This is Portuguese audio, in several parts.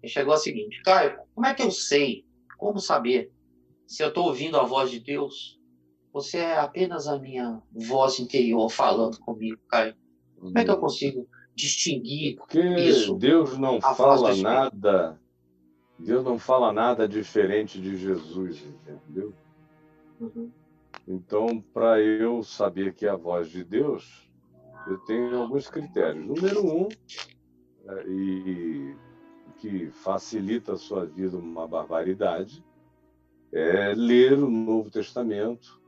chegou a seguinte: Caio, como é que eu sei, como saber se eu estou ouvindo a voz de Deus? Você é apenas a minha voz interior falando comigo, Caio. Como é que eu consigo distinguir Porque isso, Deus não a voz do fala Espírito? nada, Deus não fala nada diferente de Jesus, entendeu? Uhum. Então, para eu saber que é a voz de Deus, eu tenho alguns critérios. Número um, e que facilita a sua vida uma barbaridade, é ler o Novo Testamento,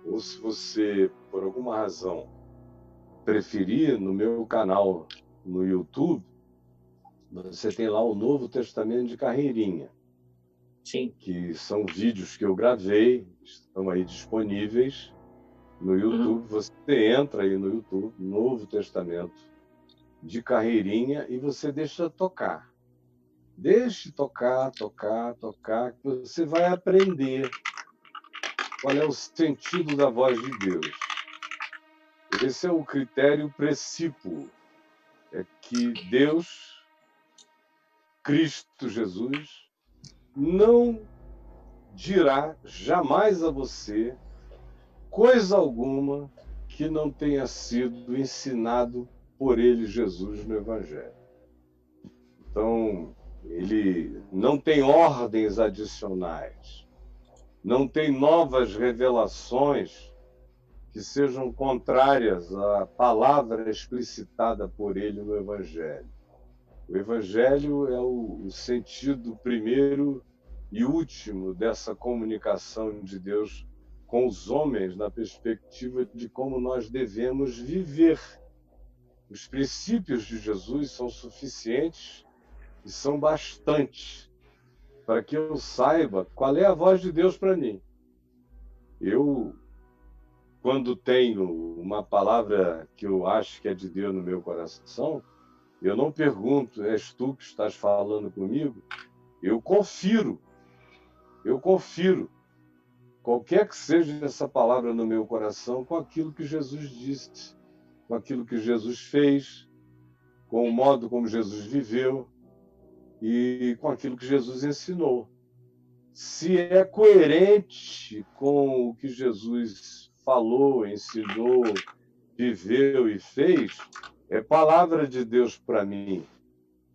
ou se você, por alguma razão, preferir, no meu canal no YouTube, você tem lá o Novo Testamento de Carreirinha, Sim. que são vídeos que eu gravei, estão aí disponíveis no Uhum. YouTube. Você entra aí no YouTube, Novo Testamento de Carreirinha, e você deixa tocar. Deixe tocar, tocar, tocar, que você vai aprender qual é o sentido da voz de Deus. Esse é o critério precípuo, é que Deus, Cristo Jesus, não dirá jamais a você coisa alguma que não tenha sido ensinado por ele, Jesus, no Evangelho. Então, ele não tem ordens adicionais, não tem novas revelações que sejam contrárias à palavra explicitada por ele no Evangelho. O Evangelho é o sentido primeiro e último dessa comunicação de Deus com os homens, na perspectiva de como nós devemos viver. Os princípios de Jesus são suficientes e são bastantes para que eu saiba qual é a voz de Deus para mim. Eu, quando tenho uma palavra que eu acho que é de Deus no meu coração, eu não pergunto, és tu que estás falando comigo? Eu confiro, eu confiro, qualquer que seja essa palavra no meu coração, com aquilo que Jesus disse, com aquilo que Jesus fez, com o modo como Jesus viveu e com aquilo que Jesus ensinou. Se é coerente com o que Jesus falou, ensinou, viveu e fez, é palavra de Deus para mim.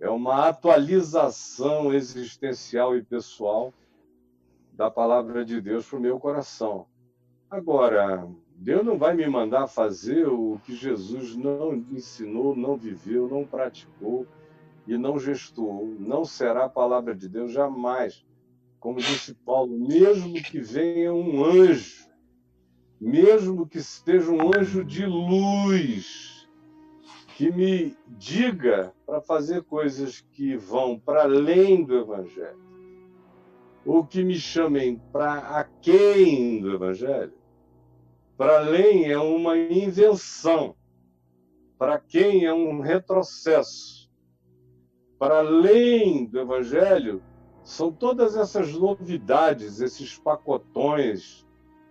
É uma atualização existencial e pessoal da palavra de Deus para o meu coração. Agora, Deus não vai me mandar fazer o que Jesus não ensinou, não viveu, não praticou e não gestuou. Não será a palavra de Deus jamais. Como disse Paulo, mesmo que venha um anjo, mesmo que seja um anjo de luz, que me diga para fazer coisas que vão para além do Evangelho, ou que me chamem para aquém do Evangelho, para além é uma invenção, para quem é um retrocesso, para além do Evangelho são todas essas novidades, esses pacotões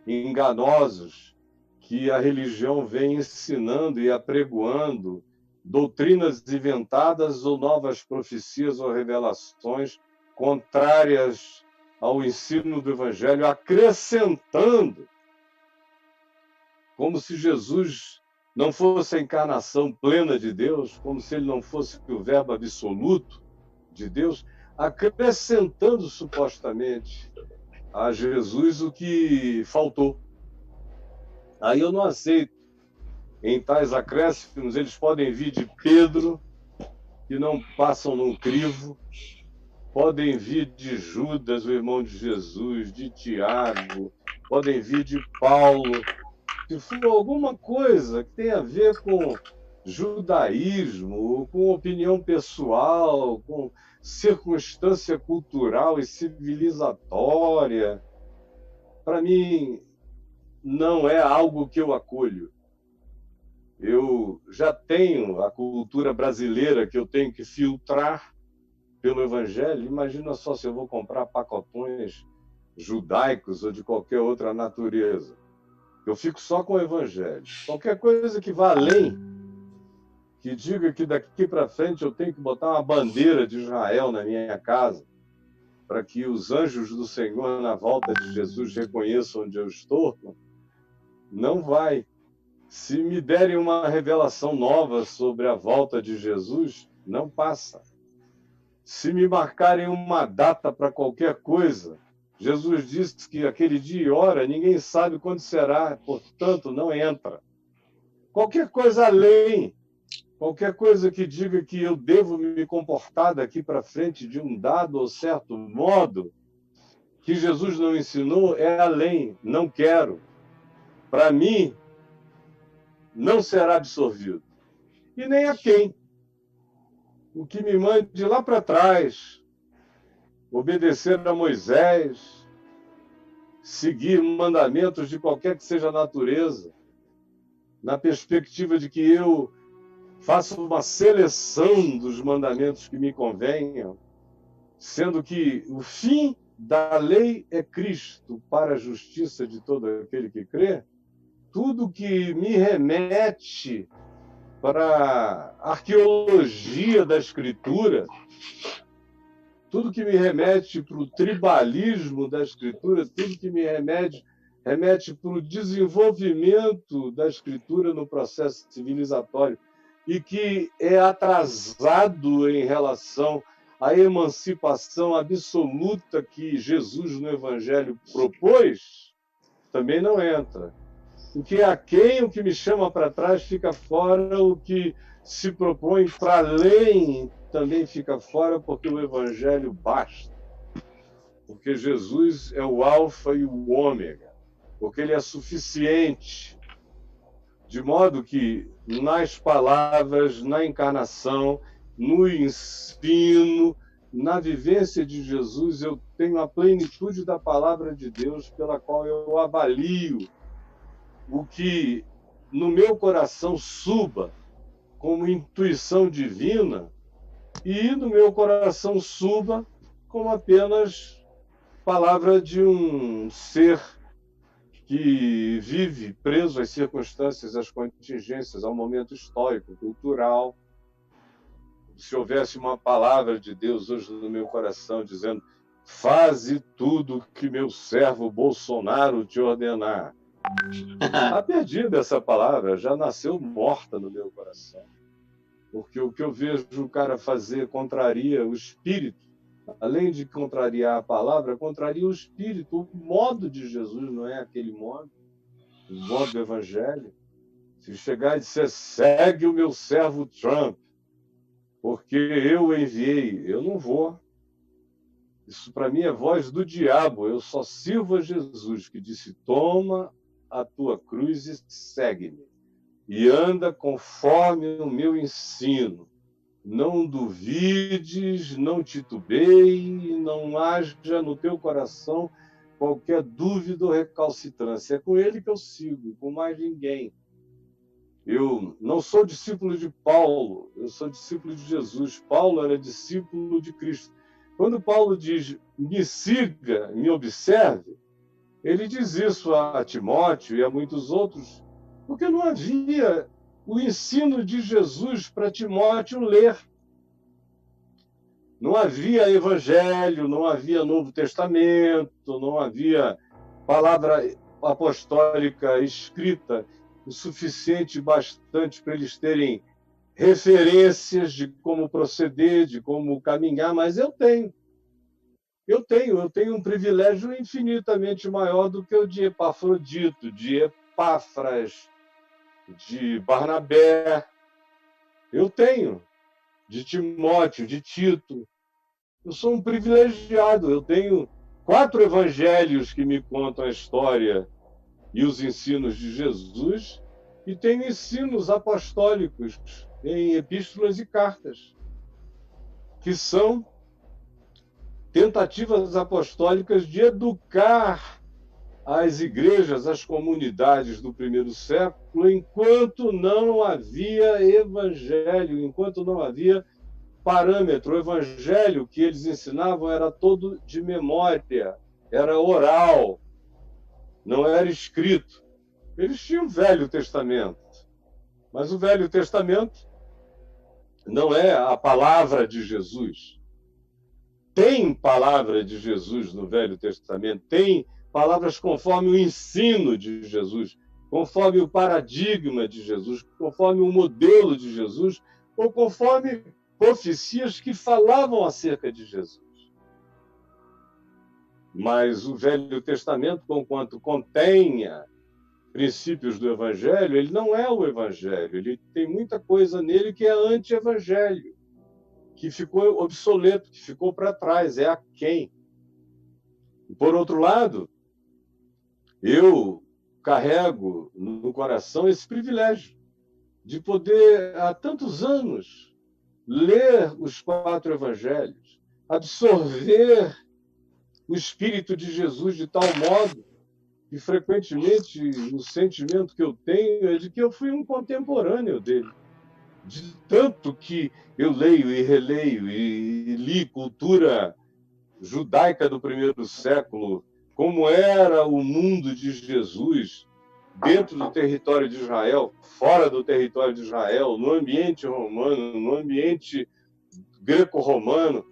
enganosos que a religião vem ensinando e apregoando, doutrinas inventadas ou novas profecias ou revelações contrárias ao ensino do Evangelho, acrescentando, como se Jesus não fosse a encarnação plena de Deus, como se ele não fosse o verbo absoluto de Deus, acrescentando supostamente a Jesus o que faltou. Aí eu não aceito. Em tais acréscimos, eles podem vir de Pedro, que não passam num crivo, podem vir de Judas, o irmão de Jesus, de Tiago, podem vir de Paulo. Se for alguma coisa que tenha a ver com judaísmo, com opinião pessoal, com circunstância cultural e civilizatória, para mim não é algo que eu acolho. Eu já tenho a cultura brasileira que eu tenho que filtrar pelo Evangelho. Imagina só se eu vou comprar pacotões judaicos ou de qualquer outra natureza. Eu fico só com o Evangelho. Qualquer coisa que vá além que diga que daqui para frente eu tenho que botar uma bandeira de Israel na minha casa, para que os anjos do Senhor, na volta de Jesus, reconheçam onde eu estou, não vai. Se me derem uma revelação nova sobre a volta de Jesus, não passa. Se me marcarem uma data para qualquer coisa, Jesus disse que aquele dia e hora ninguém sabe quando será, portanto, não entra. Qualquer coisa além, qualquer coisa que diga que eu devo me comportar daqui para frente de um dado ou certo modo, que Jesus não ensinou, é além, não quero. Para mim, não será absorvido. E nem a quem. O que me mande lá para trás, obedecer a Moisés, seguir mandamentos de qualquer que seja a natureza, na perspectiva de que eu faça uma seleção dos mandamentos que me convenham, sendo que o fim da lei é Cristo para a justiça de todo aquele que crê, tudo que me remete para a arqueologia da Escritura, tudo que me remete para o tribalismo da Escritura, tudo que me remete para o desenvolvimento da Escritura no processo civilizatório e que é atrasado em relação à emancipação absoluta que Jesus no Evangelho propôs, também não entra. O que é aquém, o que me chama para trás fica fora, o que se propõe para além também fica fora, porque o Evangelho basta. Porque Jesus é o alfa e o ômega, porque ele é suficiente. De modo que nas palavras, na encarnação, no ensino, na vivência de Jesus, eu tenho a plenitude da palavra de Deus pela qual eu avalio o que no meu coração suba como intuição divina e no meu coração suba como apenas palavra de um ser que vive preso às circunstâncias, às contingências, ao momento histórico, cultural. Se houvesse uma palavra de Deus hoje no meu coração dizendo: faze tudo que meu servo Bolsonaro te ordenar. Está perdida essa palavra, já nasceu morta no meu coração. Porque o que eu vejo o cara fazer contraria o espírito. Além de contrariar a palavra, contraria o espírito. O modo de Jesus não é aquele modo. O modo do evangelho. Se chegar e disser: segue o meu servo Trump, porque eu o enviei, eu não vou. Isso para mim é voz do diabo. Eu só sirvo a Jesus, que disse: toma a tua cruz e segue-me. E anda conforme o meu ensino. Não duvides, não titubeie, não haja no teu coração qualquer dúvida ou recalcitrância. É com ele que eu sigo, com mais ninguém. Eu não sou discípulo de Paulo, eu sou discípulo de Jesus. Paulo era discípulo de Cristo. Quando Paulo diz: me siga, me observe, ele diz isso a Timóteo e a muitos outros, porque não havia o ensino de Jesus para Timóteo ler. Não havia evangelho, não havia Novo Testamento, não havia palavra apostólica escrita o suficiente e bastante para eles terem referências de como proceder, de como caminhar, mas eu tenho um privilégio infinitamente maior do que o de Epafrodito, de Epáfras, de Barnabé. Eu tenho, de Timóteo, de Tito. Eu sou um privilegiado. Eu tenho 4 evangelhos que me contam a história e os ensinos de Jesus, e tenho ensinos apostólicos em epístolas e cartas, que são tentativas apostólicas de educar as igrejas, as comunidades do primeiro século, enquanto não havia evangelho, enquanto não havia parâmetro. O evangelho que eles ensinavam era todo de memória, era oral, não era escrito. Eles tinham o Velho Testamento, mas o Velho Testamento não é a palavra de Jesus. Tem palavra de Jesus no Velho Testamento, tem palavras conforme o ensino de Jesus, conforme o paradigma de Jesus, conforme o modelo de Jesus, ou conforme profecias que falavam acerca de Jesus. Mas o Velho Testamento, conquanto contenha princípios do Evangelho, ele não é o Evangelho, ele tem muita coisa nele que é anti-evangelho, que ficou obsoleto, que ficou para trás, é aquém. E, por outro lado, eu carrego no coração esse privilégio de poder, há tantos anos, ler os 4 evangelhos, absorver o Espírito de Jesus de tal modo que, frequentemente, o sentimento que eu tenho é de que eu fui um contemporâneo dele. De tanto que eu leio e releio e li cultura judaica do primeiro século, como era o mundo de Jesus dentro do território de Israel, fora do território de Israel, no ambiente romano, no ambiente greco-romano,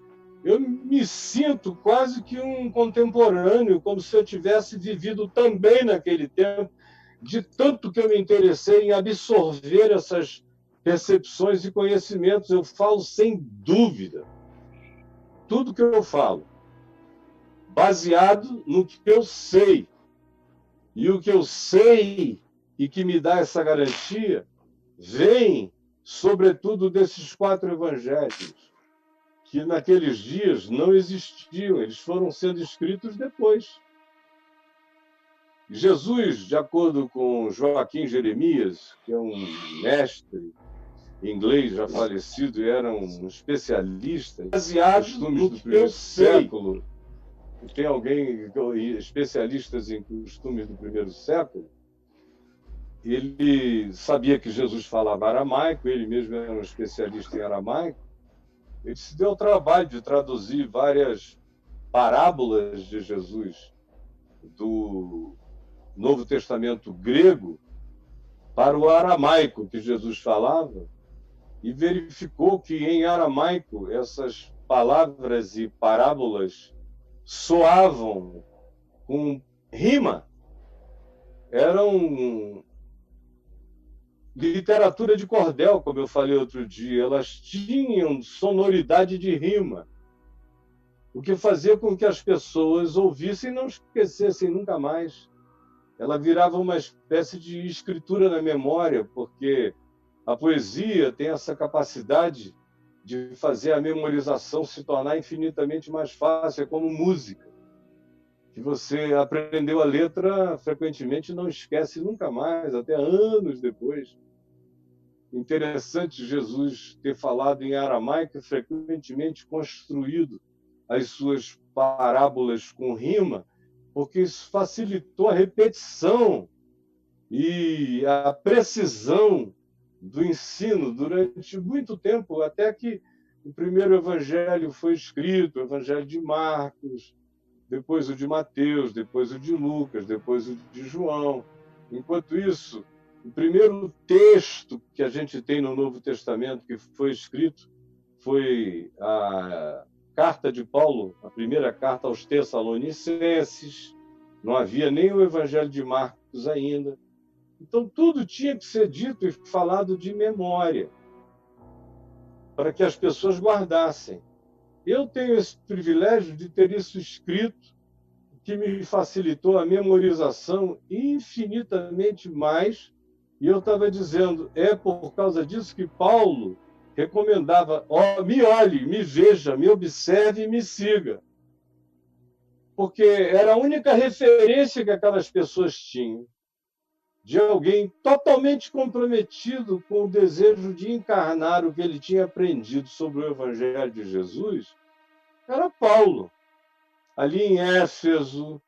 eu me sinto quase que um contemporâneo, como se eu tivesse vivido também naquele tempo, de tanto que eu me interessei em absorver essas percepções e conhecimentos. Eu falo sem dúvida. Tudo que eu falo, baseado no que eu sei. E o que eu sei e que me dá essa garantia vem, sobretudo, desses 4 evangelhos, que naqueles dias não existiam, eles foram sendo escritos depois. Jesus, de acordo com Joaquim Jeremias, que é um mestre inglês já falecido e era um especialista em costumes do primeiro século, tem alguém, especialistas em costumes do primeiro século, ele sabia que Jesus falava aramaico, ele mesmo era um especialista em aramaico, ele se deu o trabalho de traduzir várias parábolas de Jesus do Novo Testamento grego para o aramaico que Jesus falava e verificou que em aramaico essas palavras e parábolas soavam com rima. Eram literatura de cordel, como eu falei outro dia, elas tinham sonoridade de rima, o que fazia com que as pessoas ouvissem e não esquecessem nunca mais. Ela virava uma espécie de escritura na memória, porque a poesia tem essa capacidade de fazer a memorização se tornar infinitamente mais fácil, é como música, que você aprendeu a letra, frequentemente não esquece nunca mais, até anos depois. Interessante Jesus ter falado em aramaico e frequentemente construído as suas parábolas com rima, porque isso facilitou a repetição e a precisão do ensino durante muito tempo, até que o primeiro evangelho foi escrito, o evangelho de Marcos, depois o de Mateus, depois o de Lucas, depois o de João. Enquanto isso, o primeiro texto que a gente tem no Novo Testamento que foi escrito foi a carta de Paulo, a primeira carta aos Tessalonicenses. Não havia nem o Evangelho de Marcos ainda. Então, tudo tinha que ser dito e falado de memória, para que as pessoas guardassem. Eu tenho esse privilégio de ter isso escrito, que me facilitou a memorização infinitamente mais. E eu estava dizendo, é por causa disso que Paulo recomendava, me olhe, me veja, me observe e me siga. Porque era a única referência que aquelas pessoas tinham de alguém totalmente comprometido com o desejo de encarnar o que ele tinha aprendido sobre o Evangelho de Jesus, era Paulo. Ali em Éfeso,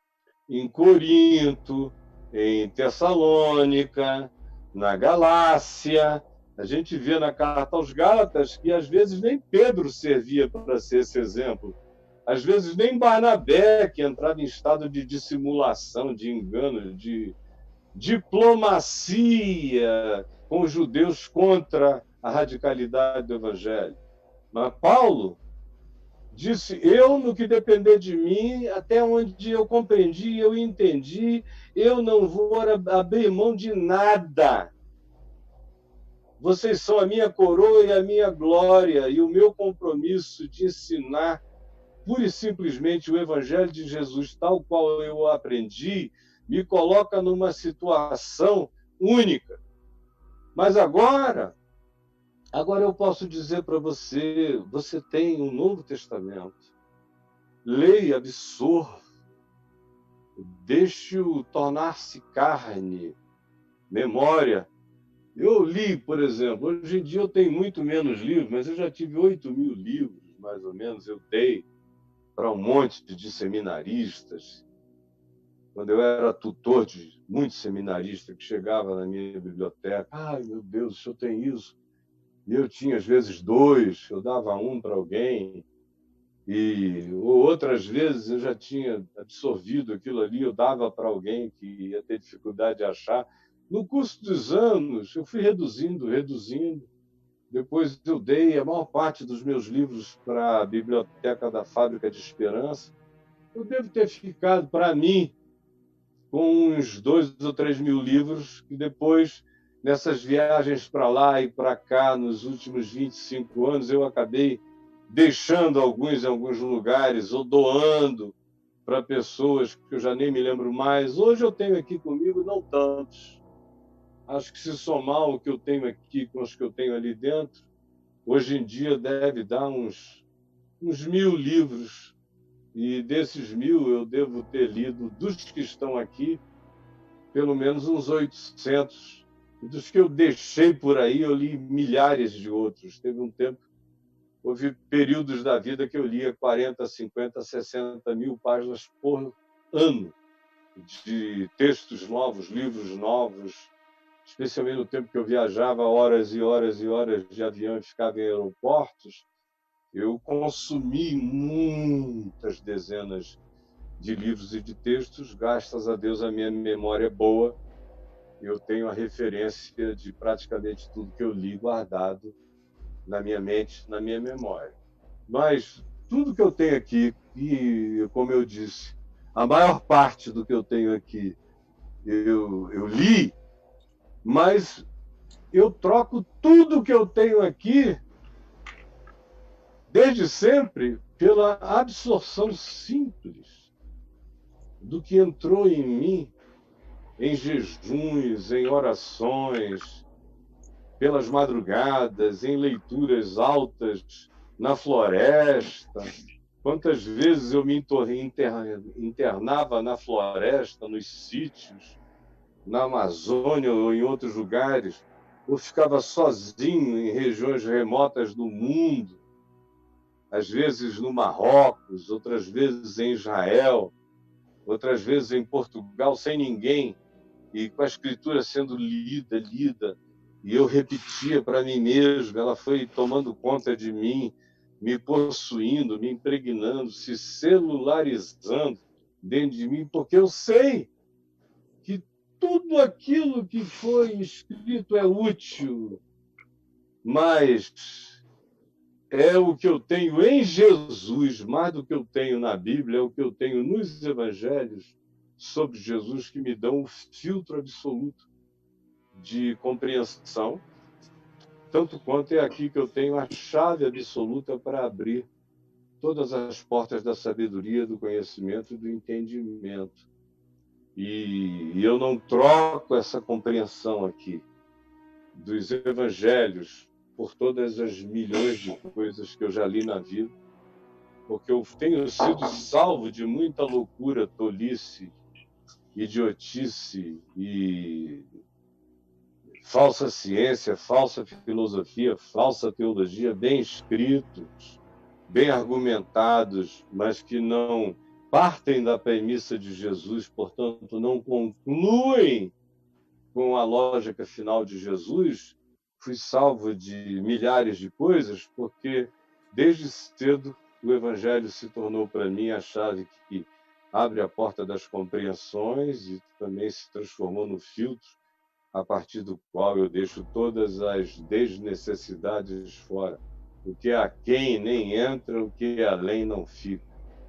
em Corinto, em Tessalônica, na Galácia, a gente vê na carta aos Gálatas que às vezes nem Pedro servia para ser esse exemplo. Às vezes nem Barnabé, que entrava em estado de dissimulação, de engano, de diplomacia com os judeus contra a radicalidade do Evangelho. Mas Paulo disse, eu, no que depender de mim, até onde eu compreendi, eu entendi, eu não vou abrir mão de nada. Vocês são a minha coroa e a minha glória, e o meu compromisso de ensinar pura e simplesmente o Evangelho de Jesus, tal qual eu o aprendi, me coloca numa situação única. Mas agora eu posso dizer para você, você tem um Novo Testamento. Leia, absorva, deixe-o tornar-se carne, memória. Eu li, por exemplo, hoje em dia eu tenho muito menos livros, mas eu já tive 8.000 livros, mais ou menos, eu dei para um monte de seminaristas. Quando eu era tutor de muitos seminaristas que chegavam na minha biblioteca, ai meu Deus, o senhor tem isso? E eu tinha às vezes 2, eu dava um para alguém, ou outras vezes eu já tinha absorvido aquilo ali, eu dava para alguém que ia ter dificuldade de achar. No curso dos anos, eu fui reduzindo. Depois eu dei a maior parte dos meus livros para a biblioteca da Fábrica de Esperança. Eu devo ter ficado, para mim, com uns 2 ou 3 mil livros, que depois, nessas viagens para lá e para cá, nos últimos 25 anos, eu acabei deixando alguns em alguns lugares, ou doando para pessoas que eu já nem me lembro mais. Hoje eu tenho aqui comigo não tantos. Acho que se somar o que eu tenho aqui com os que eu tenho ali dentro, hoje em dia deve dar uns 1.000 livros. E desses 1.000 eu devo ter lido, dos que estão aqui, pelo menos uns 800. E dos que eu deixei por aí, eu li milhares de outros. Teve um tempo, houve períodos da vida que eu lia 40, 50, 60 mil páginas por ano de textos novos, livros novos, especialmente no tempo que eu viajava horas e horas e horas de avião e ficava em aeroportos. Eu consumi muitas dezenas de livros e de textos. Graças a Deus a minha memória é boa. Eu tenho a referência de praticamente tudo que eu li guardado na minha mente, na minha memória. Mas tudo que eu tenho aqui, e como eu disse, a maior parte do que eu tenho aqui eu li, mas eu troco tudo que eu tenho aqui, desde sempre, pela absorção simples do que entrou em mim, em jejuns, em orações, pelas madrugadas, em leituras altas, na floresta. Quantas vezes eu me internava na floresta, nos sítios, na Amazônia ou em outros lugares. Eu ficava sozinho em regiões remotas do mundo, às vezes no Marrocos, outras vezes em Israel, outras vezes em Portugal, sem ninguém, e com a escritura sendo lida, e eu repetia para mim mesmo, ela foi tomando conta de mim, me possuindo, me impregnando, se celularizando dentro de mim, porque eu sei que tudo aquilo que foi escrito é útil, mas é o que eu tenho em Jesus, mais do que eu tenho na Bíblia, é o que eu tenho nos evangelhos sobre Jesus, que me dão um filtro absoluto de compreensão, tanto quanto é aqui que eu tenho a chave absoluta para abrir todas as portas da sabedoria, do conhecimento e do entendimento. E eu não troco essa compreensão aqui dos evangelhos por todas as milhões de coisas que eu já li na vida, porque eu tenho sido salvo de muita loucura, tolice, idiotice e falsa ciência, falsa filosofia, falsa teologia, bem escritos, bem argumentados, mas que não partem da premissa de Jesus, portanto, não concluem com a lógica final de Jesus. Fui salvo de milhares de coisas, porque desde cedo o Evangelho se tornou para mim a chave que abre a porta das compreensões e também se transformou no filtro a partir do qual eu deixo todas as desnecessidades fora. O que é aquém nem entra, o que é além não fica.